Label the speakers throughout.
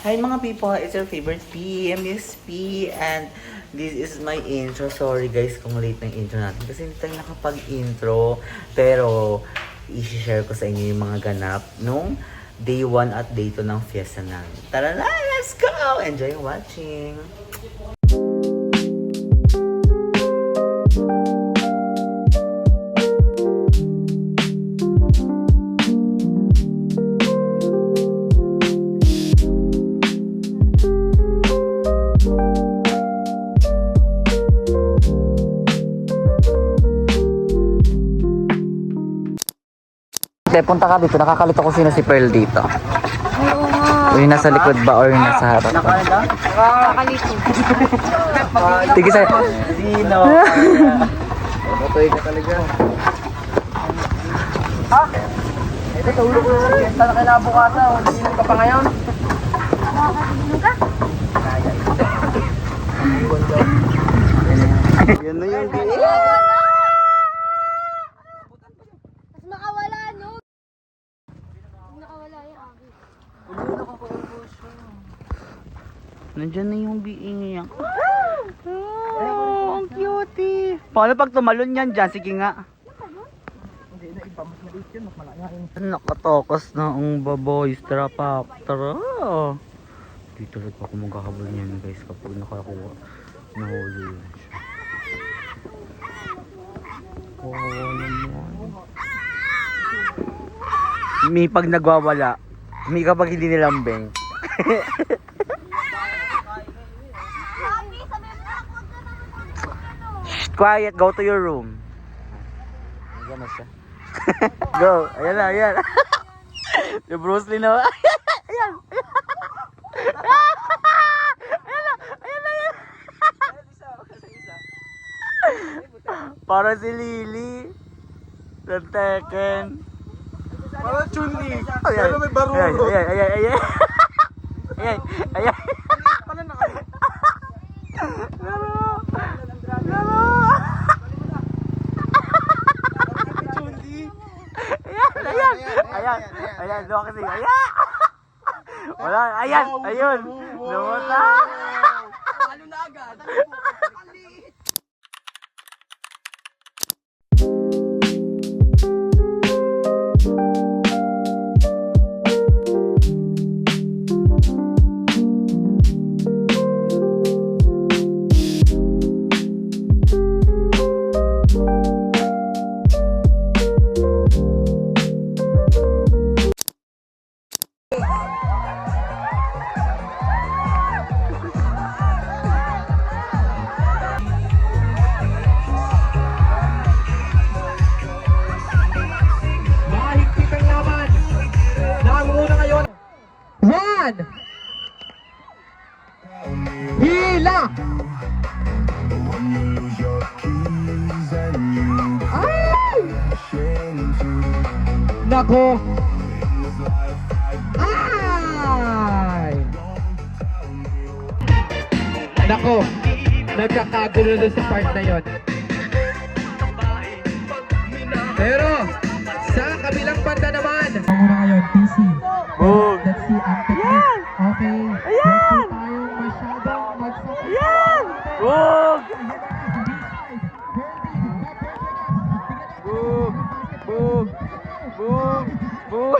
Speaker 1: Hi mga people, it's your favorite P, Miss P, and this is my intro. Sorry guys kung late na intro natin kasi hindi tayo nakapag-intro. Pero, i-share ko sa inyo yung mga ganap nung day 1 at day 2 ng fiesta namin. Tara na, let's go! Enjoy watching! Punta ka dito, nakakalito ko sino si Pearl dito.
Speaker 2: Oo nga.
Speaker 1: O yung nasa likod ba or yung nasa harap?
Speaker 2: Nakakalito.
Speaker 1: Tige sa'yo. Sino? Matuloy ka talaga. Ha? Ito, tulog ko sa fiesta na kinabukasan. Hindi ka pa ngayon?
Speaker 2: Nakakalimutan ka?
Speaker 1: Yan na yung game.
Speaker 2: Nakawala, no? Nakawala yung akin.
Speaker 1: Nandiyan na yung being niya. Oh, ang cutie. Paano pag tumalon yan dyan? Sige nga. Hindi na iba. Mas maliit yun. Mas malaki. Nakatakas na ang baboy. Tara pa. Tara. Dito rin ako magkakabal niyan guys kapag nakakuha. Nahuli yun siya. Kawawa naman. May pag nagwawala. May kapag hindi nilambing. Quiet, go to your room. Ayan na siya. Go, ayan na, ayan. Yung Bruce Lee na. Ayan, ayan na, ayan. Para si Lily. Ng Tekken.
Speaker 3: Para Chun-Li.
Speaker 1: Ayan,
Speaker 3: Pero may baruro.
Speaker 1: ayan, ayan, ayan. Ayan, ayan.
Speaker 3: Pala na kayo.
Speaker 1: Laro! Laro!
Speaker 3: Chun-Li.
Speaker 1: Ayan, ayan, ayan, ayan, doon kasi, ayan! Wala, ayan, ayun! Lumuta!
Speaker 3: Ano na agad? Mahigpit ang laban. Nanguna ngayon. One. Hila. Ay! Nako. Ay! Nako. Nagkakagulo na sa part na yon. Pero sa kabilang banda naman. Ang muna ngayon, PC.
Speaker 1: Boom!
Speaker 3: Let's see ang technique. Okay.
Speaker 1: Ayan!
Speaker 3: Huwag tayong masyadong magsakit.
Speaker 1: Ayan! Boom! Boom! Boom! Boom! Boom!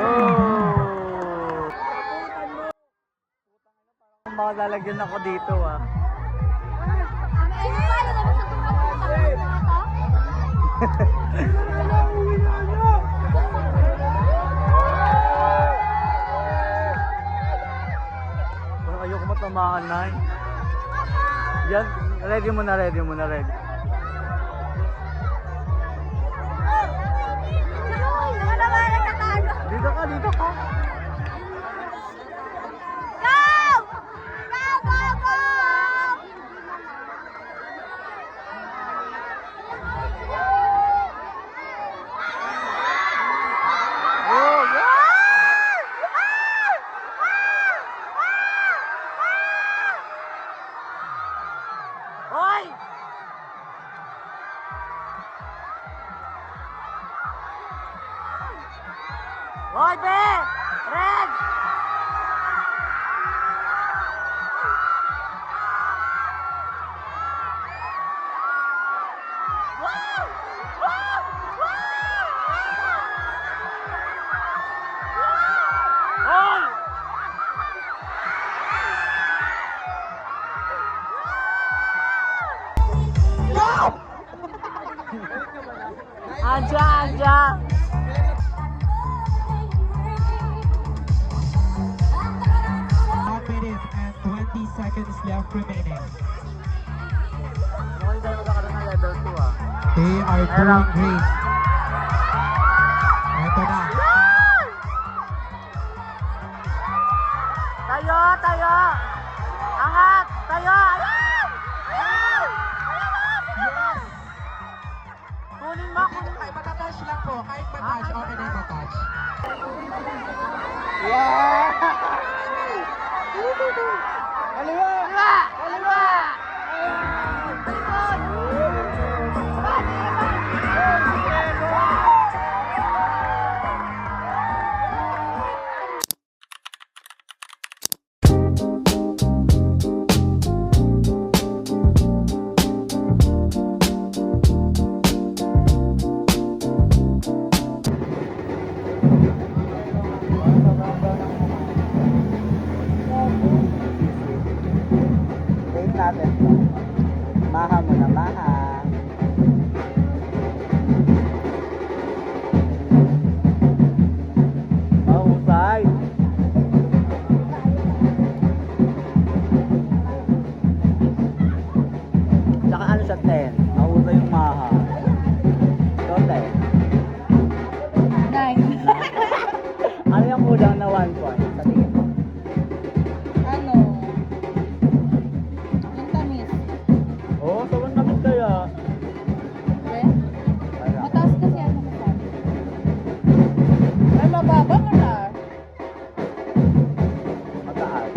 Speaker 1: Oh! Baka lalagyan ako dito ah.
Speaker 2: Sino ba? Ano naman sa tumatang mga to?
Speaker 1: Parang ayoko matamaan na eh. Yan, ready mo na, ready mo na, ready.
Speaker 2: Ano naman nagtatalo?
Speaker 1: Dito ka, dito ka.
Speaker 2: Go! Go, go, go!
Speaker 1: Oh, yeah! Hoy! Hoy, be! Red! Aja, aja.
Speaker 3: 1 minute and 20 seconds left remaining. They are doing great. Ito na.
Speaker 1: Tayo, tayo. Angat, tayo. Ayan! Ayan! Kunin mo, kunin mo.
Speaker 3: Kahit matatouch lang po. Kahit matouch. Okay na yung matouch.
Speaker 1: Wait natin. Maha muna, maha. Mahusay. Tsaka ano siya, 10. Mahusay yung maha. So, 10.
Speaker 2: 9.
Speaker 1: Ano yung kulang na 1 point sa tingin mo?
Speaker 2: Ano? Yung tamis.
Speaker 1: Oo, sobrang kapit kaya.
Speaker 2: Okay? Mataas kasi ano ko sabi. Ay, mababa mo na.
Speaker 1: Mataas.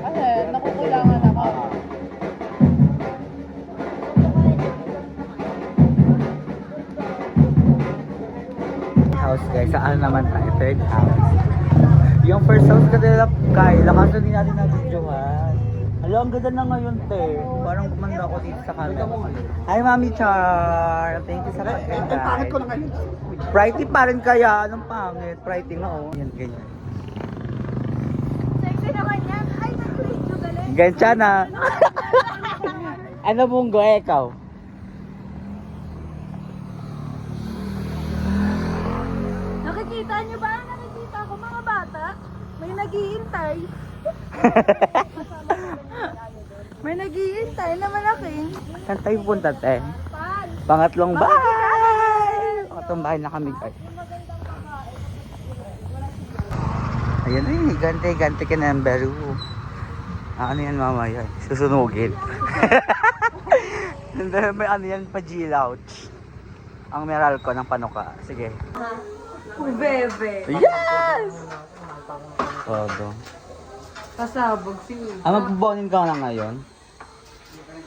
Speaker 2: Kasi nakukulangan ako.
Speaker 1: House guys, saan naman tayo? Third house. Yung first house kasi nila Kyle, kaso di natin na-videohan. Alam, ang ganda na ngayon, te. Parang gumanda ako dito sa camera. Hi, Mami Char! Thank you sa pag-guide. Ang pangit ko na ngayon. Prighty pa rin kaya. Anong pangit? Prighty nga, oh. Yan, ganyan.
Speaker 2: Sexy naman yan. Ay, nag-video galing.
Speaker 1: Ganyan na. Ano mong go, ikaw?
Speaker 2: Nakikita niyo ba? Nakikita ko mga bata. May naghihintay. May naghihintay na malaking.
Speaker 1: Saan tayo punta, te?
Speaker 2: Pan.
Speaker 1: Pangatlong bahay! Pangatlong bahay na kami, guys. Ayan eh, gante ka ng baro. Ano yan mamaya? Susunugin. Hindi, may ano yan, pa-G-Louch. Ang meral ko ng panuka. Sige.
Speaker 2: Bebe.
Speaker 1: Yes! Todo.
Speaker 2: Pasabog si
Speaker 1: Magbonin ka na ngayon?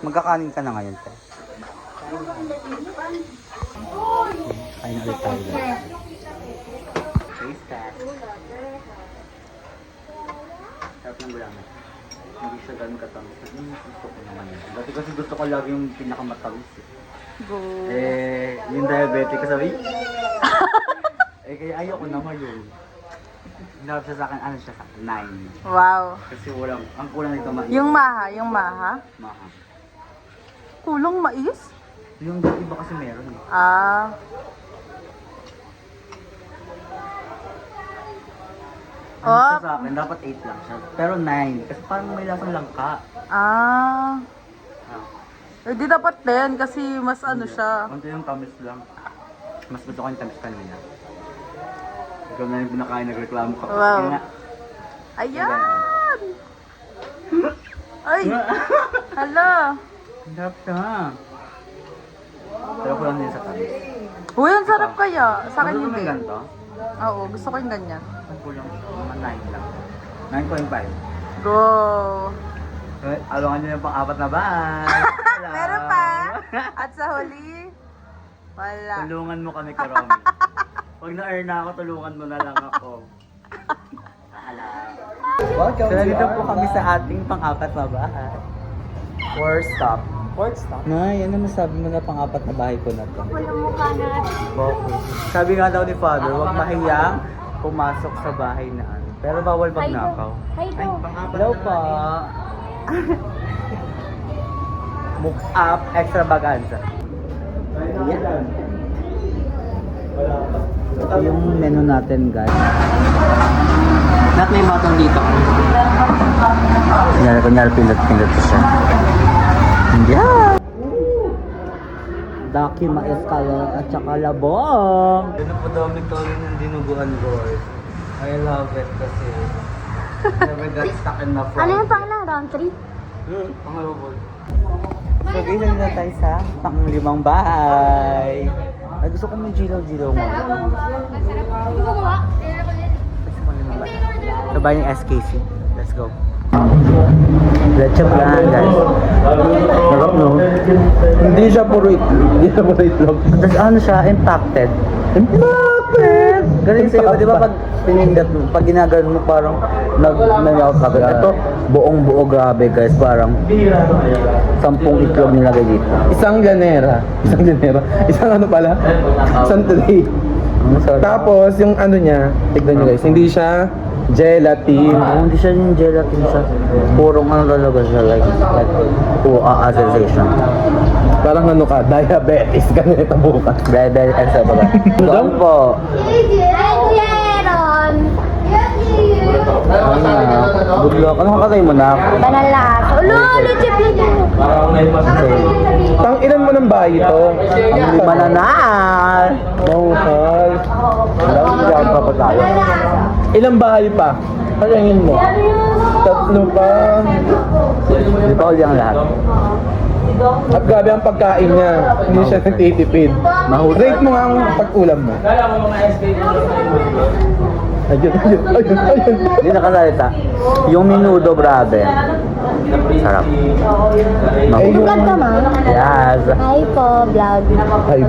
Speaker 1: Magkakanin ka na ngayon, te? Kain ulit tayo. Taste test. Sarap ng gulaman. Hindi siya ganun katamis. Gusto ko naman yun. Dati kasi gusto ko lagi yung pinakamatamis.
Speaker 2: Go.
Speaker 1: Yung diabetic ko sabi. Kaya ayoko na ngayon. Hinarap siya sa akin, ano siya sa akin? 9.
Speaker 2: Wow.
Speaker 1: Kasi walang, ang kulang nito mais.
Speaker 2: Yung maha.
Speaker 1: Maha.
Speaker 2: Kulong mais?
Speaker 1: Yung iba kasi meron eh.
Speaker 2: Ah.
Speaker 1: Ano
Speaker 2: Oh.
Speaker 1: siya sa akin, dapat 8 lang siya. Pero 9, kasi parang may lasang langka.
Speaker 2: Ah.
Speaker 1: Ah.
Speaker 2: Eh di dapat 10 kasi mas ano siya.
Speaker 1: Konti yung tamis lang. Mas gusto ko yung tamis kanina. Ikaw na yung pinakain, nagreklamo ka.
Speaker 2: Wow.
Speaker 1: Kaya nga,
Speaker 2: Ayan! Ay! Hala!
Speaker 1: ang sarap siya. Pero kulang din sa tamis.
Speaker 2: Uy, ang sarap kaya. Sa akin
Speaker 1: Gusto mo
Speaker 2: hindi.
Speaker 1: yung ganito?
Speaker 2: Oo, gusto ko yung ganyan.
Speaker 1: Ang kulang siya. Mga 9 lang. 9.5.
Speaker 2: Go!
Speaker 1: Alungan nyo yung pang-apat na bahay. Wala.
Speaker 2: Meron pa? At sa huli, wala.
Speaker 1: Tulungan mo kami, Karomi. Pag na-earn na ako, tulungan mo na lang ako.
Speaker 4: Welcome
Speaker 1: So,
Speaker 4: to
Speaker 1: nandito po
Speaker 4: our
Speaker 1: kami
Speaker 4: vlog.
Speaker 1: sa ating pang-apat na bahay.
Speaker 4: Fourth stop. Fourth stop?
Speaker 1: Nay, ano masabi mo na pang-apat na bahay ko na to?
Speaker 2: Walang mukha natin.
Speaker 1: Bakit? Sabi nga daw ni Father, huwag mahiyang pumasok sa bahay na ano. Pero bawal magnakaw.
Speaker 2: Hi do.
Speaker 1: Hello po. Move up extravaganza. Ito yung menu natin, guys.
Speaker 4: Lahat may button dito.
Speaker 1: Kunyari pindot siya. Yeah! Daki maeskalo at saka labong. Yun na po dami-dami ng dinuguan, boys. I love it kasi never got stuck in my
Speaker 2: Ano yung pangalan? Round 3?
Speaker 1: Pangalawa, boy. So guys, nandito na tayo sa pang-limang bahay. Ay, gusto ko may jilaw-jilaw mo.
Speaker 2: Hindi mo gawa?
Speaker 1: Gusto ko limang bahay. So bahay ng SKC. Let's go. Let's check lang, guys. Sarap, no?
Speaker 4: Hindi siya puro itlog.
Speaker 1: Tapos ano siya, impacted. Impacted! Galing sa'yo, di ba pag pinindat mo, pag ginagano mo parang nag-melt ka. Ito, buong buo, grabe guys, parang 10 itlog nilagay dito.
Speaker 4: Isang ganera. Isang ano pala? Isang tray.
Speaker 1: Ang sarap.
Speaker 4: Tapos yung ano niya, tignan nyo guys, hindi siya gelatin.
Speaker 1: Hindi siya yung gelatin siya. Purong ano talaga siya, like sensation.
Speaker 4: Parang ano ka, diabetes ka na ito bukas.
Speaker 1: Very extra ba? Doon po.
Speaker 2: Ron!
Speaker 1: Good luck. Ano kakatay mo na?
Speaker 2: Banal na aso. Ulo, legit legit.
Speaker 4: Pang ilan mo ng bahay ito?
Speaker 1: Ang lima na na.
Speaker 4: Mahukal.
Speaker 1: Alam mo, hindi ako pa tayo.
Speaker 4: Ilang bahay pa? Kayangin mo. 3 pa.
Speaker 1: Di ba uli ang lahat?
Speaker 4: At grabe ang pagkain niya. Hindi siya nagtitipid.
Speaker 1: Mahusay.
Speaker 4: Rate mo nga ang pag-ulam mo. Ayun.
Speaker 1: Hindi nakasalita. Yung minudo, grabe. Sarap.
Speaker 2: Vlog ka, ma?
Speaker 1: Yes.
Speaker 2: Hi po, vlog.
Speaker 4: Ay,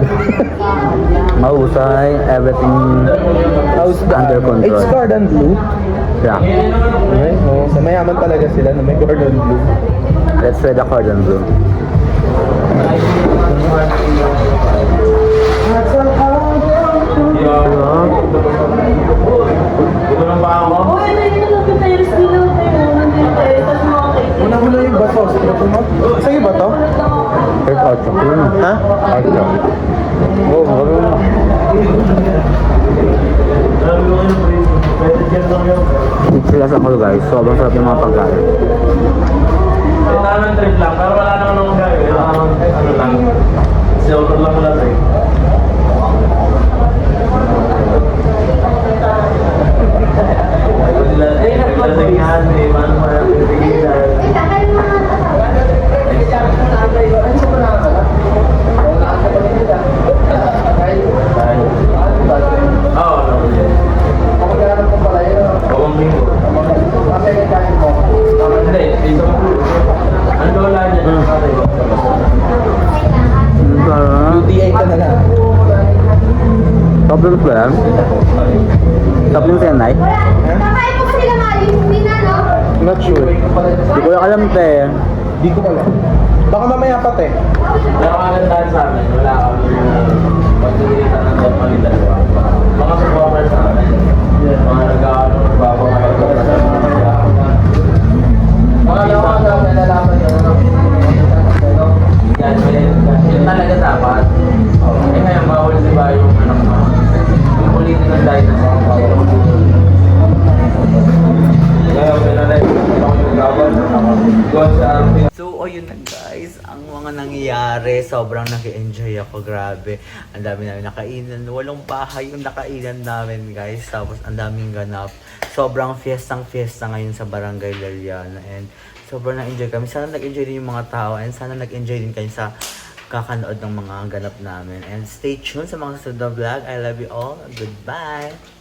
Speaker 1: Mahusay. Everything under control.
Speaker 4: It's Gordon Blue.
Speaker 1: Yeah.
Speaker 4: Okay, oh, so mayaman talaga sila na may Gordon Blue.
Speaker 1: Let's try the cordon bleu.
Speaker 4: Una-una yung bato. Sa'yo ba to?
Speaker 1: Here's ocho.
Speaker 4: Ha?
Speaker 1: Ocho. Oh, marunong. Sila sa ako guys. Sobrang sarap yung mga pagkain.
Speaker 5: Tamang trip lang, pero wala naman akong gagawin. Ano lang, shelter lang wala sa'yo. Naglasingan, may paano mo na pipigilan. Oo, ano yun. Bawang linggo. Hindi, isa mo. Ano wala niya?
Speaker 4: UTI ka na lang.
Speaker 1: Sobrang ba yan? Sobrang sa night?
Speaker 2: Kakain mo ba sila Mali? Hindi na, no?
Speaker 4: Not sure.
Speaker 1: Hindi ko lang alam te.
Speaker 4: Di ko alam. Baka mamaya pa te.
Speaker 5: Pero kagandahan sa amin, wala kami pagkikita ng kami dalawa. Mga supporter sa amin. Mga nag-aaral, nagpapakain. Mga nalalaman yun. Yan, yun talaga dapat. Eh ngayon, bawal diba yung anak mo. Yung ulitin ng dahil na mga bawal. Ngayon, pinalay ko yung gawal.
Speaker 1: So, ayun na guys, ang mga nangyayari, sobrang nag-enjoy ako, grabe. Ang dami namin nakainan, walang bahay yung nakainan namin guys. Tapos ang daming ganap. Sobrang fiestang-fiesta ngayon sa Barangay Lariana. And sobrang na-enjoy kami. Sana nag-enjoy din yung mga tao. And sana nag-enjoy din kayo sa kakanood ng mga ganap namin. And stay tuned sa mga susunod na vlog. I love you all. Goodbye!